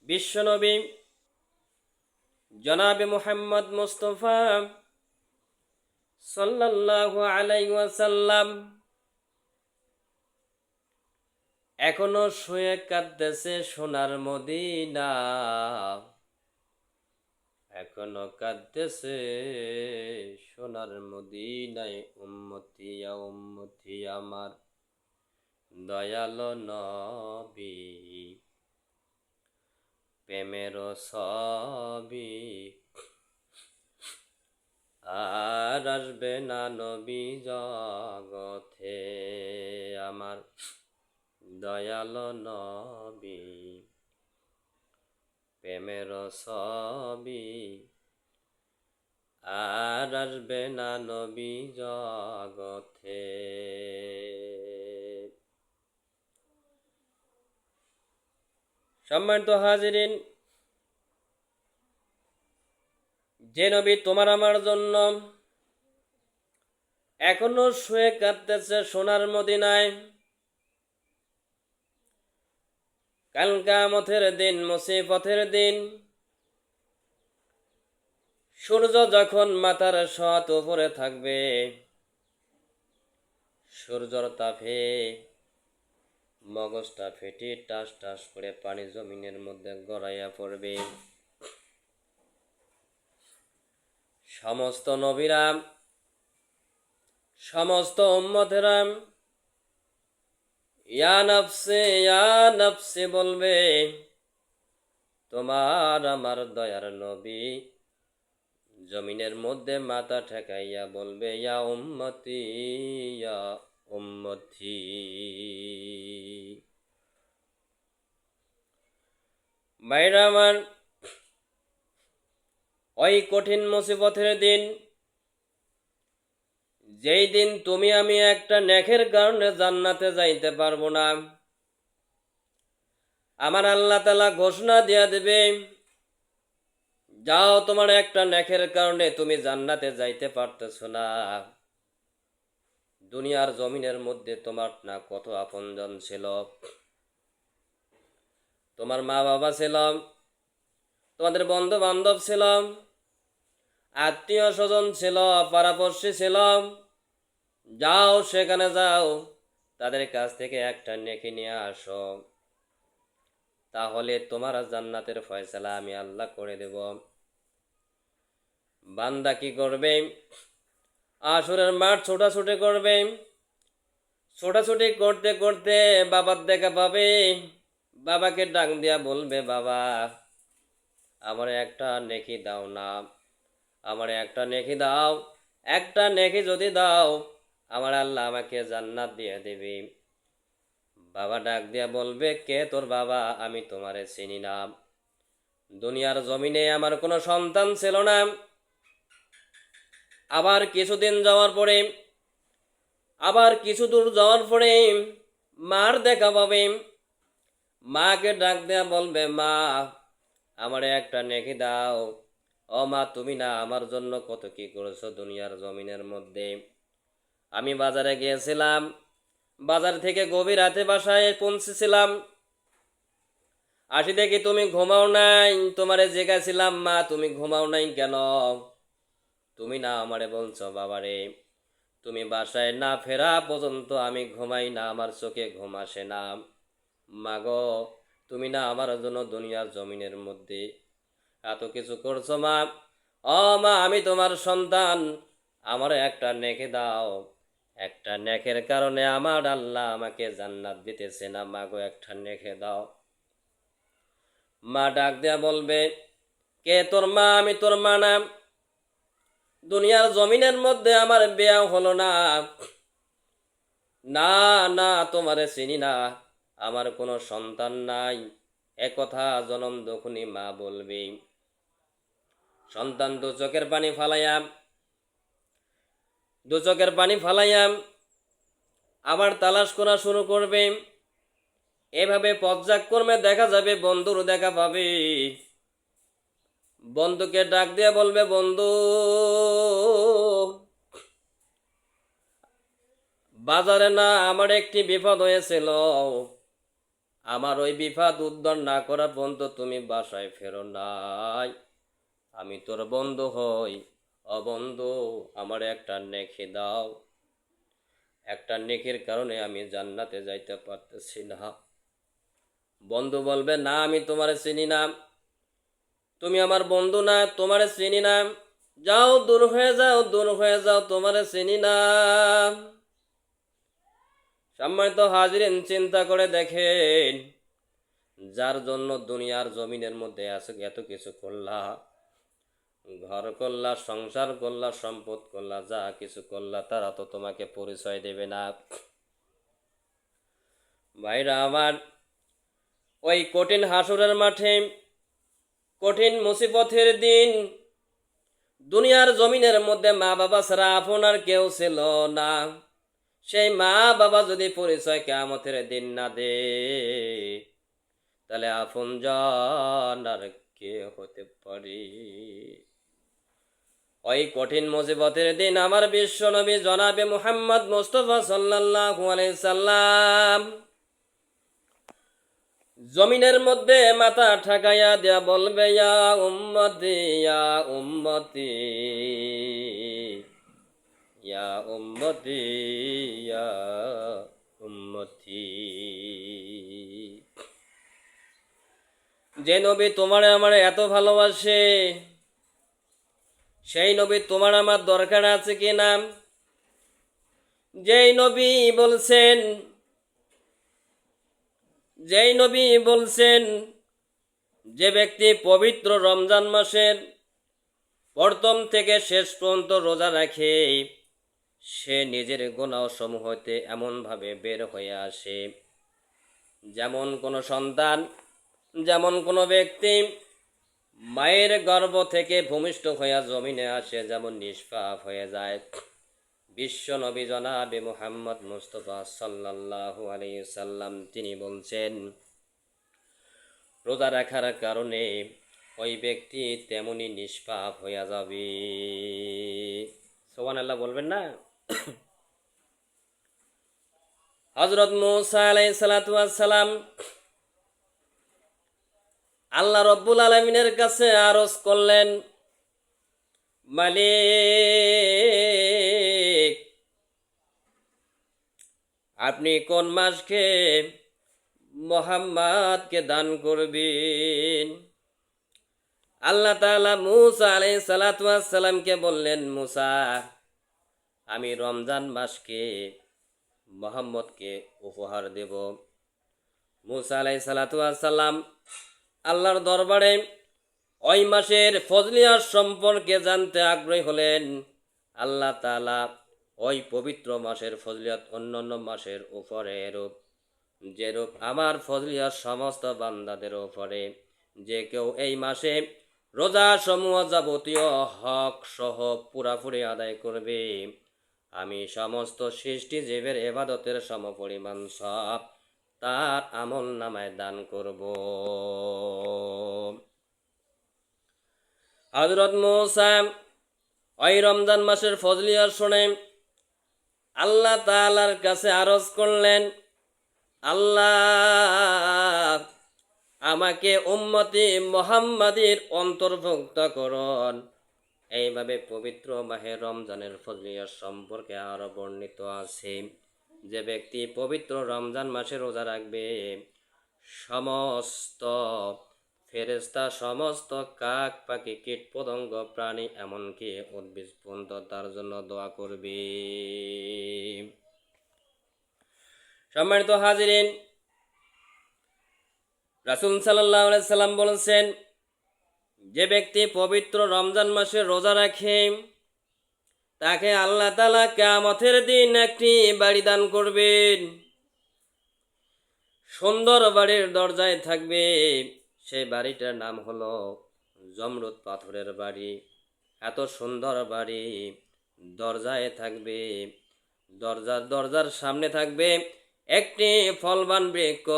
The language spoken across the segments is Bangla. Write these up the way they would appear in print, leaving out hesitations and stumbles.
বিশ্বনবী জনাবে মুহাম্মদ মুস্তাফা সাল্লাল্লাহু আলাইহি ওয়াসাল্লাম এখনো শুয়ে কাঁদতেছে সোনার মদিনা, এখনো কাঁদতেছে সোনার মদিনায়। উম্মতি ইয়া উম্মতি আমার দয়াল নবী, প্রেমের ছবি আর আসবে না নবী জগতে। আমার দয়াল নবী, প্রেমের ছবি আর আসবে না নবী জগতে। সম্মানিত হাজিরিন, যে নবী তোমার আমার জন্য এখনো শুয়ে কাঁদতেছে সোনার মদিনায়, কাল কিয়ামতের দিন, মুসিবতের দিন, সূর্য যখন মাথার শত উপরে থাকবে, সূর্যর তাপে মগজটা ফেটে টাস টাস করে পানি জমিনের মধ্যে গড়াইয়া পড়বে। সমস্ত নবীরা, সমস্ত উম্মতেরা ইয়া নফসে বলবে। তোমার আমার দয়ার নবী জমিনের মধ্যে মাথা ঠেকাইয়া বলবে, ইয়া উম্মতি ইয়া উম্মতি। ভাইরা আমার, ওই কঠিন মুসিবতের দিন, যেই দিন তুমি আমি একটা নেকের কারণে জান্নাতে যাইতে পারবো না, আমার আল্লাহ তাআলা ঘোষণা দিয়া দেবে, যাও তোমার একটা নেকের কারণে তুমি জান্নাতে যাইতে পারতেছো না। দুনিয়ার জমিনের মধ্যে তোমার না কত আপনজন ছিল, তোমার মা বাবা ছিল, তোমাদের বন্ধু বান্ধব ছিল, আত্মীয় স্বজন ছিল, পাড়াপড়শি ছিল। যাও সেখানে যাও, তাদের কাছ থেকে একটা নেকি নিয়ে আসো, তাহলে তোমার জান্নাতের ফয়সালা আমি আল্লাহ করে দেব। বান্দা কি করবে? আসরের মাঠ ছোটাছুটি করবে, ছোটাছুটি করতে করতে বাবার দেখা পাবে, বাবাকে ডাক দিয়া বলবে, বাবা আমার একটা নেকি দাও না, আমার একটা নেকি দাও, একটা নেকি যদি দাও আমার আল্লাহ আমাকে জান্নাত দিয়ে দেবে। বাবা ডাক দিয়া বলবে, কে তোর বাবা? আমি তোমারে চিনি না, দুনিয়ার জমিনে আমার কোনো সন্তান ছিল না। আবার কিছুদিন যাওয়ার পরে, আবার কিছু দূর যাওয়ার পরে মার দেখা পাবে। মাকে ডাক দেয়া বলবে, মা আমারে একটা নেকি দাও। ও মা, তুমি না আমার জন্য কত কি করেছো দুনিয়ার জমিনের মধ্যে। আমি বাজারে গিয়েছিলাম, বাজার থেকে গভীর রাতে বাসায় পৌঁছেছিলাম, আসি দেখি তুমি ঘুমাও নাই। তোমারে জেগেছিলাম, মা তুমি ঘুমাও নাই কেন? তুমি না আমারে বলছো, বাবারে তুমি বাসায় না ফেরা পর্যন্ত আমি ঘুমাই না, আমার চোখে ঘুম আসে না। মা গো, তুমি না আমার জন্য দুনিয়ার জমিনের মধ্যে এত কিছু করছো মা। ও মা, আমি তোমার সন্তান, আমার একটা নেকি দাও, একটা নেকের কারণে আমার আল্লাহ আমাকে জান্নাত দিতেছে না। মা গো, একটা নেকে দাও। মা ডাক দেয়া বলবে, কে তোর মা? আমি তোর মা না, দুনিয়ার জমিনের মধ্যে আমার বিয়া হলো না, না না তোমারে চিনি না, আমার কোনো সন্তান নাই। একথা জনম দুখুনি মা বলবে। সন্তান দু চোখের পানি ফালাইয়া আবার তালাশ করা শুরু করবে। এভাবে পর্যায়ক্রমে দেখা যাবে বন্ধুর দেখা পাবে। বন্ধুকে ডাক দিয়ে বলবে, বন্ধু বাজারে না আমার একটি বিপদ হয়েছিল, আমার ওই বিপদ উদ্ধার না করা পর্যন্ত তুমি বাসায় ফেরো নাই। আমি তোর বন্ধু হই। ও বন্ধু, আমার একটা নেকি দাও। একটা নেকির কারণে আমি জান্নাতে যাইতে পারতেছি না। বন্ধু বলবে, না আমি তোমারে চিনি না, তুমি আমার বন্ধু না, তোমারে চিনি না, যাও দূর হয়ে যাও, দূর হয়ে যাও, তোমারে চিনি না। সম্মানিত হাজিরিন, চিন্তা করে দেখেন, যার জন্য দুনিয়ার জমিনের মধ্যে আছে এত কিছু করলা, ঘর করলা, সংসার করলা, সম্পদ করলা, যা কিছু করলা, তারা তো তোমাকে পরিচয় দেবে না। ভাইরা আমার, ওই কঠিন হাসরের মাঠে, কঠিন মুসিবতের দিন, দুনিয়ার জমিনের মধ্যে মা বাবা ছাড়া আপনার কেউ ছিল না। সেই মা বাবা যদি পরিচয় কিয়ামতের দিন না দে, তাহলে আপন জন আর কে হতে পারে? ওই কঠিন মুসিবতের দিন আমার বিশ্ব নবী জনাবে মুহাম্মদ মুস্তাফা সাল্লাল্লাহু আলাইহি সাল্লাম জমিনের মধ্যে মাথা ঠাকাইয়া দেয়া বলবে, ইয়া উম্মতি, ইয়া উম্মতি, ইয়া উম্মতি, ইয়া উম্মতি। যে নবী তোমার আমার এত ভালোবাসে, সেই নবী তোমার আমার দরকার আছে কি না? যেই নবী বলছেন, যেই নবী বলছেন, যে ব্যক্তি পবিত্র রমজান মাসের প্রথম থেকে শেষ পর্যন্ত রোজা রাখে, সে নিজের গুনাহ সমূহ হইতে এমনভাবে বের হয়ে আসে, যেমন কোনো সন্তান, যেমন কোনো ব্যক্তি মায়ের গর্ভ থেকে ভূমিষ্ঠ হইয়া জমিনে আসে, যেমন নিষ্পাপ হয়ে যায়। বিশ্ব নবী জনাবে মুহাম্মদ মুস্তাফা সাল্লাল্লাহু আলাইহি সাল্লাম তিনি বলছেন, রোজা রাখার কারণে ওই ব্যক্তি তেমনি নিষ্পাপ হইয়া যাবে। সুবহানাল্লাহ বলবেন না? হযরত মূসা আলাইহিস সালাতু ওয়াস সালাম আল্লাহ রব্বুল আলামিনের কাছে আরজ করলেন, মালিক, আপনি কোন মাসকে মুহাম্মাদকে দান করবেন? আল্লাহ তাআলা মূসা আলাইহিস সালাতু ওয়াস সালামকে বললেন, মূসা, আমি রমজান মাসকে মুহাম্মদকে উপহার দেব। মূসা আলাইহিস সালাতু ওয়াস সালাম আল্লাহর দরবারে ওই মাসের ফজলিয়াত সম্পর্কে জানতে আগ্রহী হলেন। আল্লাহ তাআলা ওই পবিত্র মাসের ফজলিয়াত অন্যান্য মাসের উপরে এরূপ, যেরূপ আমার ফজলিয়াত সমস্ত বান্দাদের উপরে, যে কেউ এই মাসে রোজা সমূহ যাবতীয় হক সহ পুরাপুরি আদায় করবে, আমি সমস্ত সৃষ্টি জীবের ইবাদতের সমপরিমাণ সব তার আমল নামায় দান করব। হযরত মূসা ওই রমজান মাসের ফজলিয়াত শুনে আল্লাহ তাআলার কাছে আরজ করলেন, আল্লাহ, আমাকে উম্মতি মুহাম্মাদির অন্তর্ভুক্ত করুন। এইভাবে পবিত্র মাহে রমজানের ফজলিয়াত সম্পর্কে আরো বর্ণিত আছে, যে ব্যক্তি পবিত্র রমজান মাসে রোজা রাখবে, সমস্ত ফেরেশতা, সমস্ত কাক পাখি, কীট পতঙ্গ, প্রাণী, এমনকি উদ্ভিদ পর্যন্ত তার জন্য দোয়া করবে। সম্মানিত হাজিরিন, রাসূল সাল্লাল্লাহু আলাইহি সাল্লাম বলেছেন, যে ব্যক্তি পবিত্র রমজান মাসে রোজা রাখে, তাকে আল্লাহ তাআলা কিয়ামতের দিন একটি বাড়ি দান করবেন। সুন্দর বাড়ির দরজায় থাকবে, সেই বাড়িটার নাম হলো জমরুদ পাথরের বাড়ি। এত সুন্দর বাড়ি, দরজায় থাকবে, দরজার সামনে থাকবে একটি ফলবান বৃক্ষ।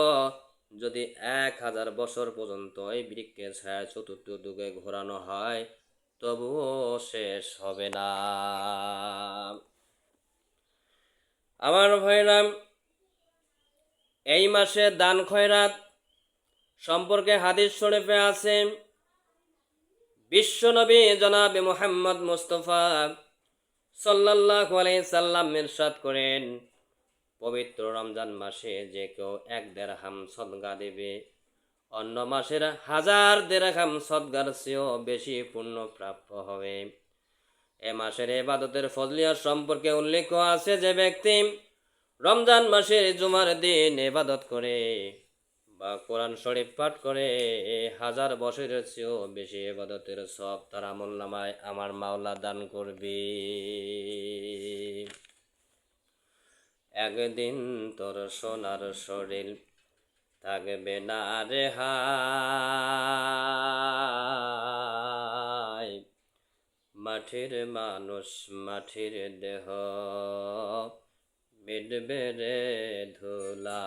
যদি 1000 বছর পর্যন্ত এই বৃক্ষের ছায়া চতুর্দিকে ঘোরানো হয়, তবুও শেষ হবে না। আমার ভাইরা, এই মাসে দান খয়রাত সম্পর্কে হাদিস শরীফে আছে, বিশ্বনবী জনাবে মুহাম্মদ মুস্তাফা সাল্লাল্লাহু আলাইহি সাল্লাম ইরশাদ করেন, পবিত্র রমজান মাসে যে কেউ 1 দিরহাম সদকা দেবে অন্য মাসের 1000 দিরহাম সদকার চেয়েও বেশি পুণ্য প্রাপ্য হবে। এ মাসের ইবাদতের ফজলিয়ত সম্পর্কে উল্লেখ আছে, যে ব্যক্তি রমজান মাসের জুমার দিন ইবাদত করে বা কোরআন শরীফ পাঠ করে 1000 বছরের চেয়েও বেশি ইবাদতের সব তার আমলনামায় আমার মাওলা দান করবে। একদিন তোর সোনার শরীর থাকবে না রে হায়, মাটির মানুষ মাটির দেহ মিটবে রে ধুলা।